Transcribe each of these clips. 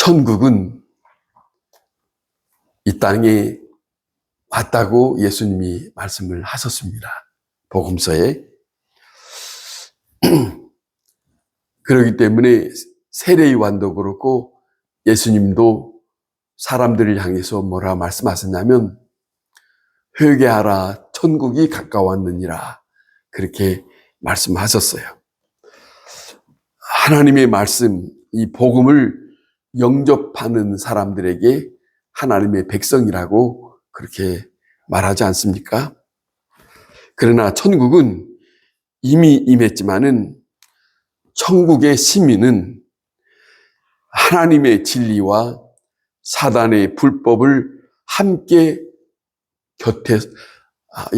천국은 이 땅에 왔다고 예수님이 말씀을 하셨습니다. 복음서에. 그렇기 때문에 세례요한도 그렇고 예수님도 사람들을 향해서 뭐라 말씀하셨냐면 회개하라 천국이 가까웠느니라 그렇게 말씀하셨어요. 하나님의 말씀, 이 복음을 영접하는 사람들에게 하나님의 백성이라고 그렇게 말하지 않습니까? 그러나 천국은 이미 임했지만은 천국의 시민은 하나님의 진리와 사단의 불법을 함께 곁에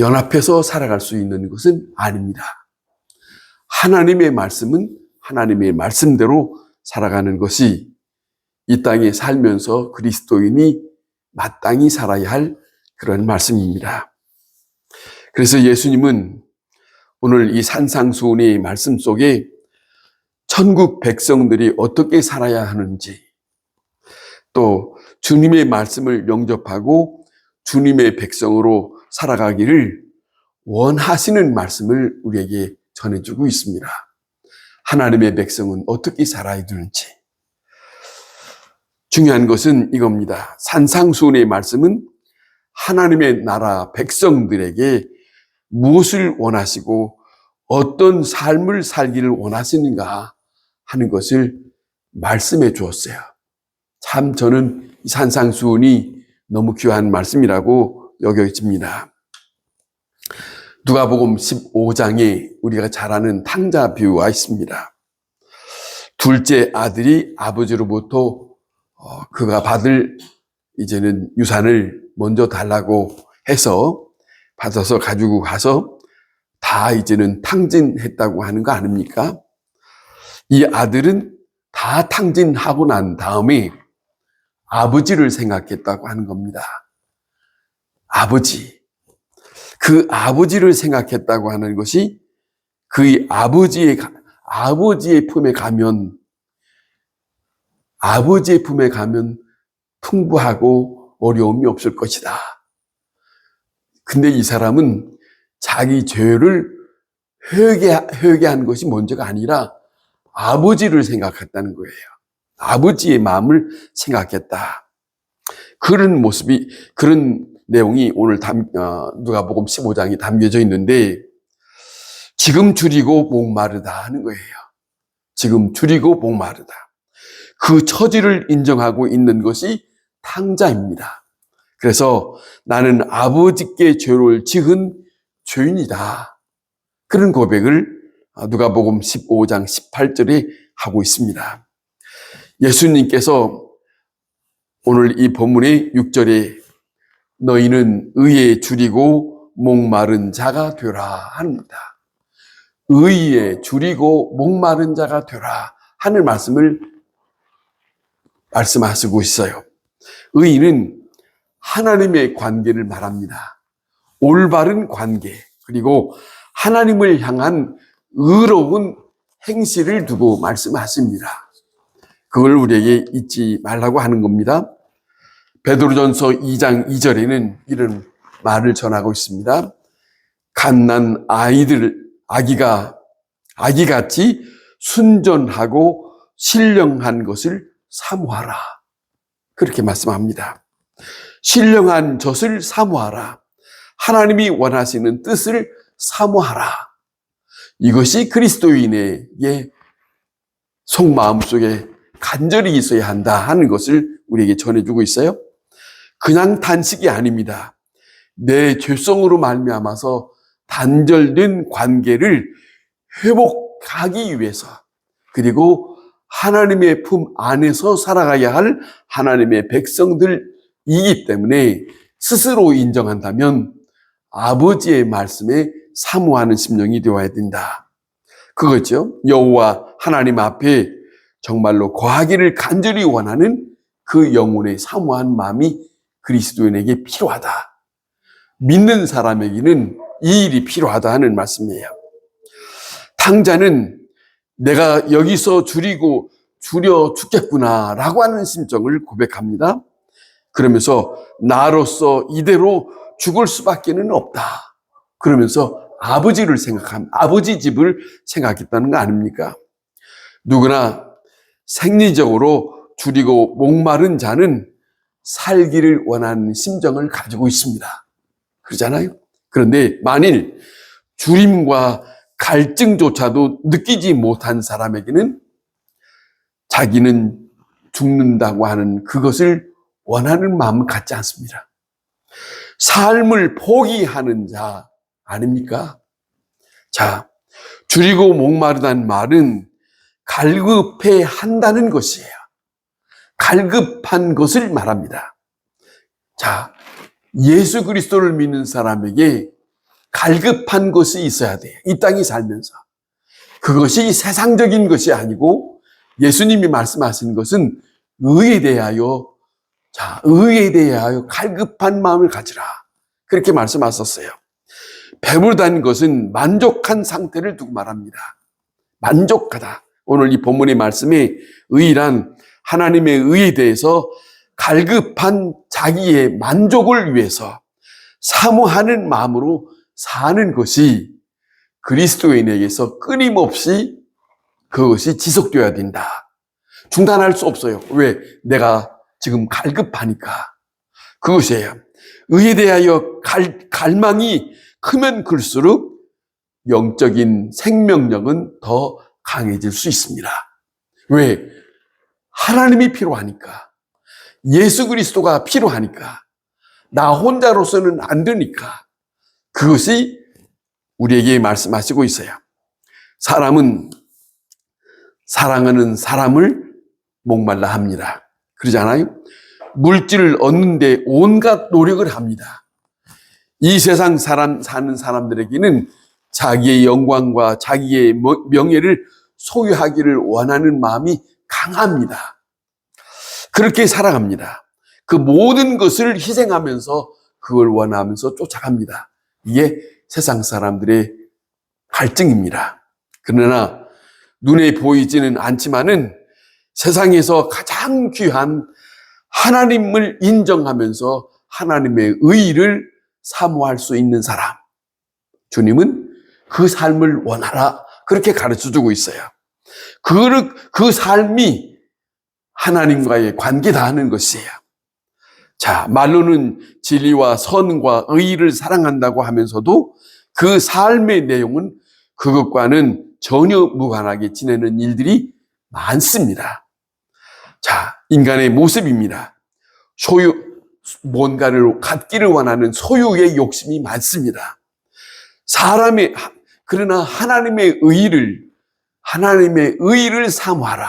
연합해서 살아갈 수 있는 것은 아닙니다. 하나님의 말씀은 하나님의 말씀대로 살아가는 것이 이 땅에 살면서 그리스도인이 마땅히 살아야 할 그런 말씀입니다. 그래서 예수님은 오늘 이 산상수훈의 말씀 속에 천국 백성들이 어떻게 살아야 하는지, 또 주님의 말씀을 영접하고 주님의 백성으로 살아가기를 원하시는 말씀을 우리에게 전해주고 있습니다. 하나님의 백성은 어떻게 살아야 되는지. 중요한 것은 이겁니다. 산상수훈의 말씀은 하나님의 나라 백성들에게 무엇을 원하시고 어떤 삶을 살기를 원하시는가 하는 것을 말씀해 주었어요. 참 저는 이 산상수훈이 너무 귀한 말씀이라고 여겨집니다. 누가복음 15장에 우리가 잘 아는 탕자 비유가 있습니다. 둘째 아들이 아버지로부터 그가 받을 이제는 유산을 먼저 달라고 해서 받아서 가지고 가서 다 이제는 탕진했다고 하는 거 아닙니까? 이 아들은 다 탕진하고 난 다음에 아버지를 생각했다고 하는 겁니다. 아버지. 그 아버지를 생각했다고 하는 것이 그 아버지의 품에 가면 풍부하고 어려움이 없을 것이다. 근데 이 사람은 자기 죄를 회개한 것이 먼저가 아니라 아버지를 생각했다는 거예요. 아버지의 마음을 생각했다. 그런 모습이, 그런 내용이 오늘 누가복음 15장에 담겨져 있는데, 지금 줄이고 목마르다 하는 거예요. 지금 줄이고 목마르다. 그 처지를 인정하고 있는 것이 탕자입니다. 그래서 나는 아버지께 죄를 지은 죄인이다. 그런 고백을 누가복음 15장 18절에 하고 있습니다. 예수님께서 오늘 이 본문의 6절에 너희는 의에 줄이고 목마른 자가 되라 합니다. 의에 줄이고 목마른 자가 되라 하는 말씀을 말씀하시고 있어요. 의는 하나님의 관계를 말합니다. 올바른 관계, 그리고 하나님을 향한 의로운 행실을 두고 말씀하십니다. 그걸 우리에게 잊지 말라고 하는 겁니다. 베드로전서 2장 2절에는 이런 말을 전하고 있습니다. 갓난 아기같이 순전하고 신령한 것을 사모하라. 그렇게 말씀합니다. 신령한 젖을 사모하라. 하나님이 원하시는 뜻을 사모하라. 이것이 그리스도인에게 속마음 속에 간절히 있어야 한다 하는 것을 우리에게 전해주고 있어요. 그냥 단식이 아닙니다. 내 죄성으로 말미암아서 단절된 관계를 회복하기 위해서, 그리고 하나님의 품 안에서 살아가야 할 하나님의 백성들이기 때문에 스스로 인정한다면 아버지의 말씀에 사모하는 심령이 되어야 된다. 그거죠. 여호와 하나님 앞에 정말로 거하기를 간절히 원하는 그 영혼의 사모한 마음이 그리스도인에게 필요하다. 믿는 사람에게는 이 일이 필요하다 하는 말씀이에요. 탕자는 내가 여기서 줄이고 줄여 죽겠구나라고 하는 심정을 고백합니다. 그러면서 나로서 이대로 죽을 수밖에는 없다. 그러면서 아버지 집을 생각했다는 거 아닙니까? 누구나 생리적으로 줄이고 목마른 자는 살기를 원하는 심정을 가지고 있습니다. 그러잖아요? 그런데 만일 줄임과 갈증조차도 느끼지 못한 사람에게는 자기는 죽는다고 하는 그것을 원하는 마음은 갖지 않습니다. 삶을 포기하는 자 아닙니까? 자, 줄이고 목마르다는 말은 갈급해 한다는 것이에요. 갈급한 것을 말합니다. 자, 예수 그리스도를 믿는 사람에게 갈급한 것이 있어야 돼요. 이 땅에 살면서. 그것이 세상적인 것이 아니고 예수님이 말씀하시는 것은 의에 대하여 갈급한 마음을 가지라. 그렇게 말씀하셨어요. 배부르다는 것은 만족한 상태를 두고 말합니다. 만족하다. 오늘 이 본문의 말씀에 의란 하나님의 의에 대해서 갈급한 자기의 만족을 위해서 사모하는 마음으로 사는 것이 그리스도인에게서 끊임없이 그것이 지속되어야 된다. 중단할 수 없어요. 왜? 내가 지금 갈급하니까. 그것이에요. 의에 대하여 갈망이 크면 클수록 영적인 생명력은 더 강해질 수 있습니다. 왜? 하나님이 필요하니까. 예수 그리스도가 필요하니까. 나 혼자로서는 안 되니까. 그것이 우리에게 말씀하시고 있어요. 사람은 사랑하는 사람을 목말라 합니다. 그러잖아요? 물질을 얻는데 온갖 노력을 합니다. 이 세상 사는 사람들에게는 자기의 영광과 자기의 명예를 소유하기를 원하는 마음이 강합니다. 그렇게 살아갑니다. 그 모든 것을 희생하면서 그걸 원하면서 쫓아갑니다. 이게 세상 사람들의 갈증입니다. 그러나 눈에 보이지는 않지만은 세상에서 가장 귀한 하나님을 인정하면서 하나님의 의를 사모할 수 있는 사람, 주님은 그 삶을 원하라 그렇게 가르쳐주고 있어요. 그 삶이 하나님과의 관계다 하는 것이에요. 자, 말로는 진리와 선과 의를 사랑한다고 하면서도 그 삶의 내용은 그것과는 전혀 무관하게 지내는 일들이 많습니다. 자, 인간의 모습입니다. 뭔가를 갖기를 원하는 소유의 욕심이 많습니다. 그러나 하나님의 의를 사모하라.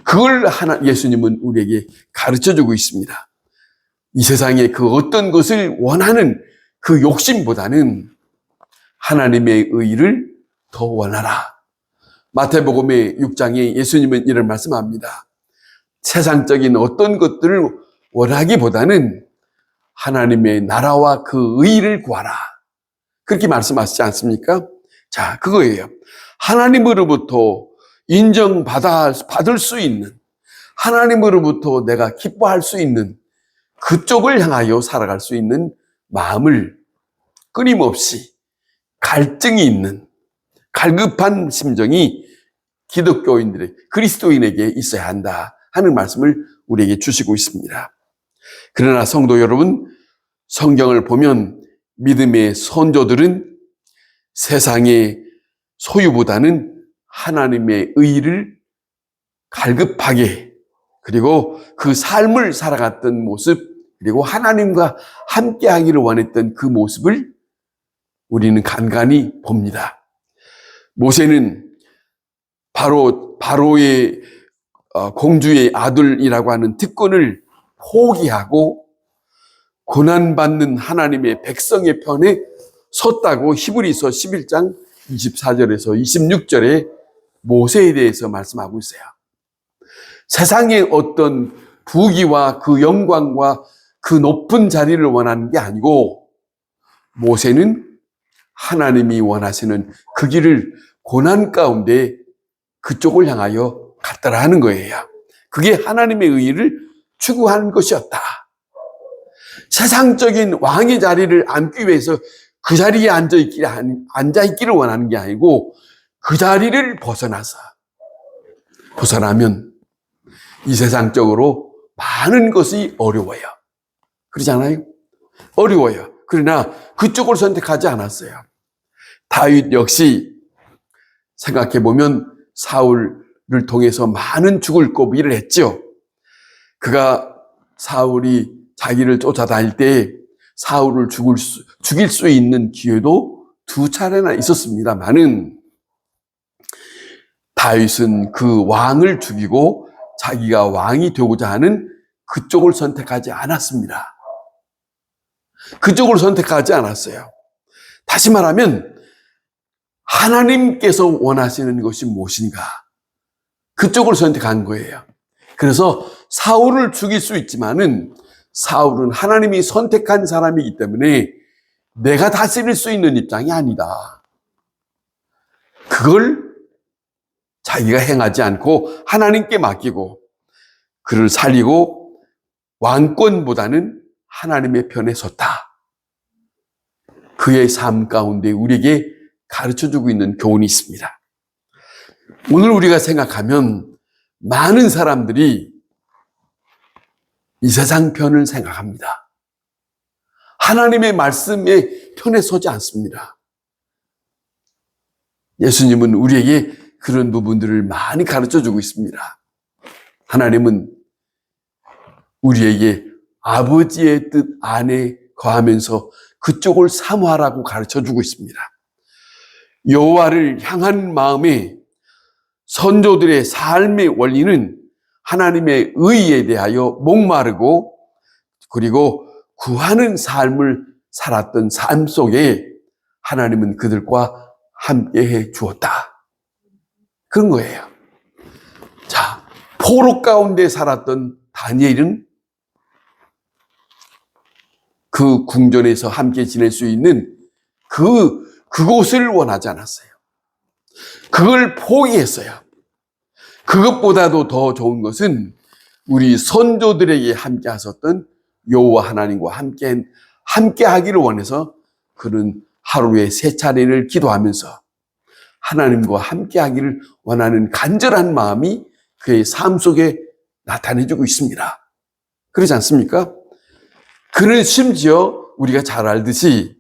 그걸 예수님은 우리에게 가르쳐 주고 있습니다. 이 세상에 그 어떤 것을 원하는 그 욕심보다는 하나님의 의를 더 원하라. 마태복음의 6장에 예수님은 이런 말씀합니다. 세상적인 어떤 것들을 원하기보다는 하나님의 나라와 그 의를 구하라. 그렇게 말씀하시지 않습니까? 자, 그거예요. 하나님으로부터 인정받을 수 있는, 하나님으로부터 내가 기뻐할 수 있는 그쪽을 향하여 살아갈 수 있는 마음을 끊임없이 갈증이 있는 갈급한 심정이 기독교인들의 그리스도인에게 있어야 한다 하는 말씀을 우리에게 주시고 있습니다. 그러나 성도 여러분, 성경을 보면 믿음의 선조들은 세상의 소유보다는 하나님의 의를 갈급하게, 그리고 그 삶을 살아갔던 모습, 그리고 하나님과 함께하기를 원했던 그 모습을 우리는 간간히 봅니다. 모세는 바로의 공주의 아들이라고 하는 특권을 포기하고 고난받는 하나님의 백성의 편에 섰다고 히브리서 11장 24절에서 26절에 모세에 대해서 말씀하고 있어요. 세상의 어떤 부귀와 그 영광과 그 높은 자리를 원하는 게 아니고 모세는 하나님이 원하시는 그 길을 고난 가운데 그쪽을 향하여 갔더라는 거예요. 그게 하나님의 의의를 추구하는 것이었다. 세상적인 왕의 자리를 앉기 위해서 그 자리에 앉아있기를 원하는 게 아니고 그 자리를 벗어나면 이 세상적으로 많은 것이 어려워요. 그러잖아요? 어려워요. 그러나 그쪽을 선택하지 않았어요. 다윗 역시 생각해보면 사울을 통해서 많은 죽을 고비를 했죠. 그가 사울이 자기를 쫓아다닐 때 사울을 죽일 수 있는 기회도 2차례나 있었습니다만은 다윗은 그 왕을 죽이고 자기가 왕이 되고자 하는 그쪽을 선택하지 않았습니다. 그쪽을 선택하지 않았어요. 다시 말하면 하나님께서 원하시는 것이 무엇인가? 그쪽을 선택한 거예요. 그래서 사울을 죽일 수 있지만은 사울은 하나님이 선택한 사람이기 때문에 내가 다스릴 수 있는 입장이 아니다. 그걸 자기가 행하지 않고 하나님께 맡기고 그를 살리고 왕권보다는 하나님의 편에 섰다. 그의 삶 가운데 우리에게 가르쳐주고 있는 교훈이 있습니다. 오늘 우리가 생각하면 많은 사람들이 이 세상 편을 생각합니다. 하나님의 말씀에 편에 서지 않습니다. 예수님은 우리에게 그런 부분들을 많이 가르쳐주고 있습니다. 하나님은 우리에게 아버지의 뜻 안에 거하면서 그쪽을 사모하라고 가르쳐주고 있습니다. 여호와를 향한 마음에 선조들의 삶의 원리는 하나님의 의에 대하여 목마르고 그리고 구하는 삶을 살았던 삶 속에 하나님은 그들과 함께해 주었다. 그런 거예요. 자, 포로 가운데 살았던 다니엘은 그 궁전에서 함께 지낼 수 있는 그곳을 원하지 않았어요. 그걸 포기했어요. 그것보다도 더 좋은 것은 우리 선조들에게 함께 하셨던 여호와 하나님과 함께 하기를 원해서 그는 하루에 3차례를 기도하면서 하나님과 함께 하기를 원하는 간절한 마음이 그의 삶 속에 나타내주고 있습니다. 그렇지 않습니까? 그는 심지어 우리가 잘 알듯이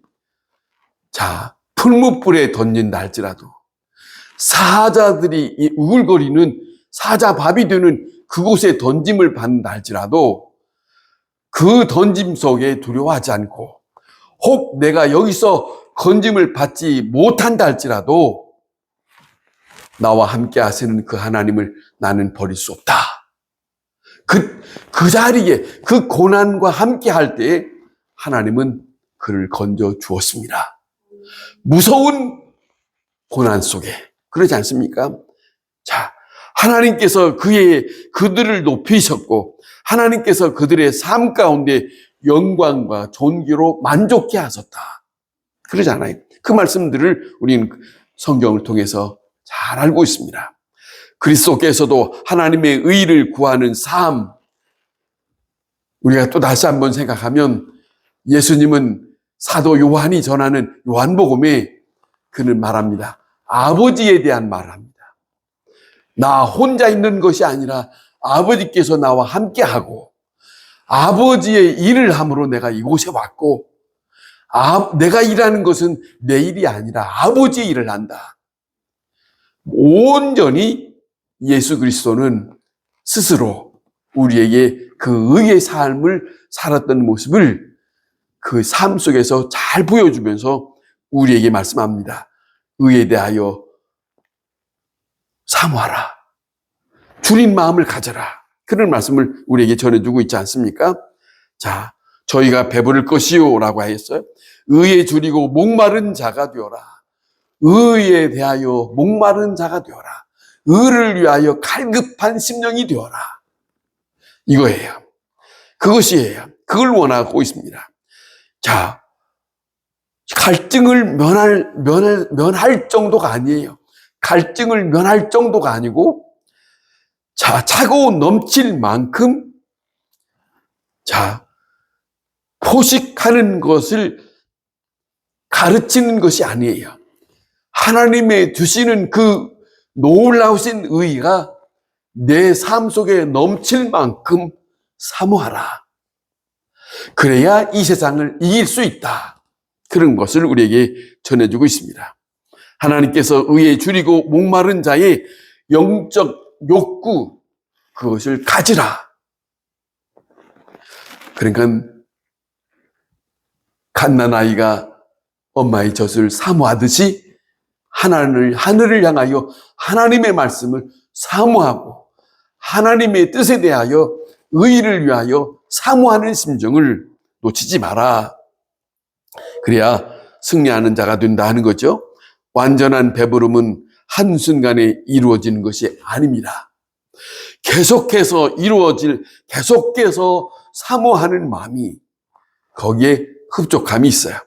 풀무불에 던진다 할지라도 사자들이 우글거리는 사자밥이 되는 그곳에 던짐을 받는다 할지라도 그 던짐 속에 두려워하지 않고 혹 내가 여기서 건짐을 받지 못한다 할지라도 나와 함께 하시는 그 하나님을 나는 버릴 수 없다. 그 자리에 그 고난과 함께 할 때에 하나님은 그를 건져 주었습니다. 무서운 고난 속에 그러지 않습니까? 자, 하나님께서 그들을 높이셨고 하나님께서 그들의 삶 가운데 영광과 존귀로 만족케 하셨다. 그러잖아요. 그 말씀들을 우리는 성경을 통해서 잘 알고 있습니다. 그리스도께서도 하나님의 의를 구하는 삶, 우리가 또 다시 한번 생각하면 예수님은 사도 요한이 전하는 요한복음에 그는 말합니다. 아버지에 대한 말을 합니다. 나 혼자 있는 것이 아니라 아버지께서 나와 함께하고 아버지의 일을 함으로 내가 이곳에 왔고 내가 일하는 것은 내 일이 아니라 아버지의 일을 한다. 온전히 예수 그리스도는 스스로 우리에게 그 의의 삶을 살았던 모습을 그 삶 속에서 잘 보여주면서 우리에게 말씀합니다. 의에 대하여 사모하라. 주님 마음을 가져라. 그런 말씀을 우리에게 전해주고 있지 않습니까? 자, 저희가 배부를 것이요 라고 하였어요. 의에 줄이고 목마른 자가 되어라. 의에 대하여 목마른 자가 되어라. 의를 위하여 갈급한 심령이 되어라. 이거예요. 그것이에요. 그걸 원하고 있습니다. 자, 갈증을 면할 정도가 아니에요. 갈증을 면할 정도가 아니고 자, 차고 넘칠 만큼, 자, 포식하는 것을 가르치는 것이 아니에요. 하나님의 주시는 그 놀라우신 의가 내 삶 속에 넘칠 만큼 사모하라. 그래야 이 세상을 이길 수 있다. 그런 것을 우리에게 전해주고 있습니다. 하나님께서 의에 줄이고 목마른 자의 영적 욕구, 그것을 가지라. 그러니까 갓난아이가 엄마의 젖을 사모하듯이 하늘을 향하여 하나님의 말씀을 사모하고 하나님의 뜻에 대하여 의를 위하여 사모하는 심정을 놓치지 마라. 그래야 승리하는 자가 된다 하는 거죠. 완전한 배부름은 한순간에 이루어지는 것이 아닙니다. 계속해서 계속해서 사모하는 마음이 거기에 흡족함이 있어요.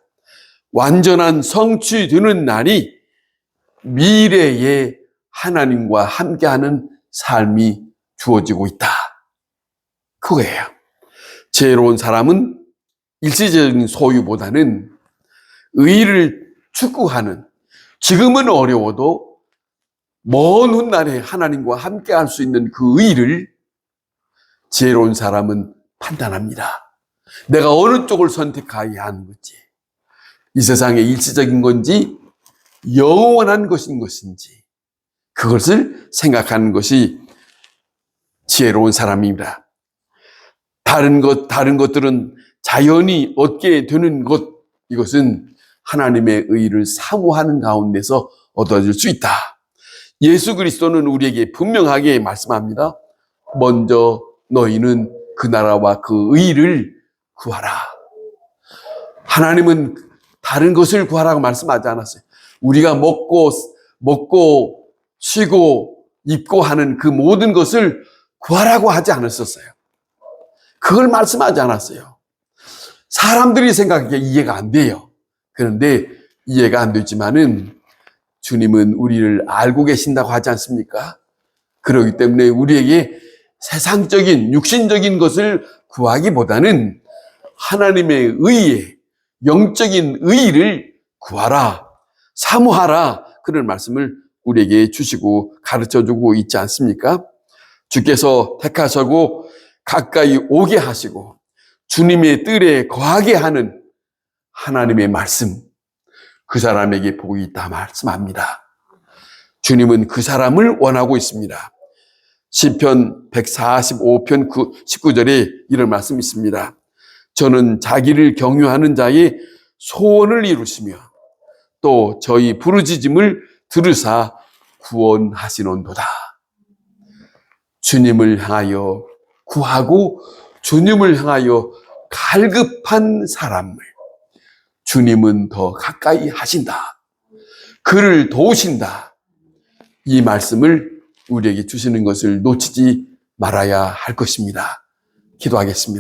완전한 성취되는 날이 미래에 하나님과 함께하는 삶이 주어지고 있다. 그거예요. 지혜로운 사람은 일시적인 소유보다는 의를 추구하는, 지금은 어려워도 먼 훗날에 하나님과 함께할 수 있는 그 의를 지혜로운 사람은 판단합니다. 내가 어느 쪽을 선택해야 하는 건지, 이 세상에 일시적인 건지 영원한 것인 것인지, 그것을 생각하는 것이 지혜로운 사람입니다. 다른 것들은 자연히 얻게 되는 것, 이것은 하나님의 의를 사모하는 가운데서 얻어질 수 있다. 예수 그리스도는 우리에게 분명하게 말씀합니다. 먼저 너희는 그 나라와 그 의를 구하라. 하나님은 다른 것을 구하라고 말씀하지 않았어요. 우리가 먹고 쉬고 입고 하는 그 모든 것을 구하라고 하지 않았었어요. 그걸 말씀하지 않았어요. 사람들이 생각하기에 이해가 안 돼요. 그런데 이해가 안 되지만은 주님은 우리를 알고 계신다고 하지 않습니까? 그렇기 때문에 우리에게 세상적인, 육신적인 것을 구하기보다는 하나님의 의에, 영적인 의를 구하라, 사모하라, 그런 말씀을 우리에게 주시고 가르쳐주고 있지 않습니까? 주께서 택하시고 가까이 오게 하시고 주님의 뜰에 거하게 하는 하나님의 말씀, 그 사람에게 복이 있다 말씀합니다. 주님은 그 사람을 원하고 있습니다. 시편 145편 19절에 이런 말씀이 있습니다. 저는 자기를 경유하는 자의 소원을 이루시며 또 저희 부르짖음을 들으사 구원하시는도다. 주님을 향하여 구하고 주님을 향하여 갈급한 사람을 주님은 더 가까이 하신다. 그를 도우신다. 이 말씀을 우리에게 주시는 것을 놓치지 말아야 할 것입니다. 기도하겠습니다.